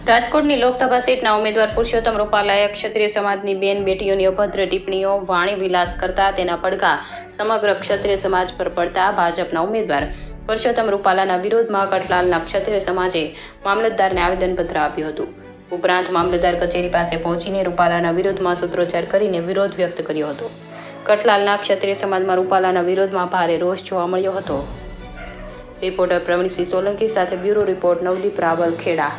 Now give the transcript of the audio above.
રાજકોટની લોકસભા સીટના ઉમેદવાર પુરુષોત્તમ રૂપાલાએ ક્ષત્રિય સમાજની બેન બેટીઓની અભદ્ર ટિપ્પણીઓ વાણી વિલાસ કરતા તેના પડઘા સમગ્ર ક્ષત્રિય સમાજ પર પડતા ભાજપના ઉમેદવાર પુરુષોત્તમ રૂપાલાના વિરોધમાં કઠલાલના ક્ષત્રિય સમાજે મામલતદારને આવેદનપત્ર આપ્યું હતું. ઉપરાંત મામલતદાર કચેરી પાસે પહોંચીને રૂપાલાના વિરોધમાં સૂત્રોચ્ચાર કરીને વિરોધ વ્યક્ત કર્યો હતો. કઠલાલના ક્ષત્રિય સમાજમાં રૂપાલાના વિરોધમાં ભારે રોષ જોવા મળ્યો હતો. રિપોર્ટર પ્રવીણસિંહ સોલંકી સાથે બ્યુરો રિપોર્ટ નવદીપ રાવલ, ખેડા.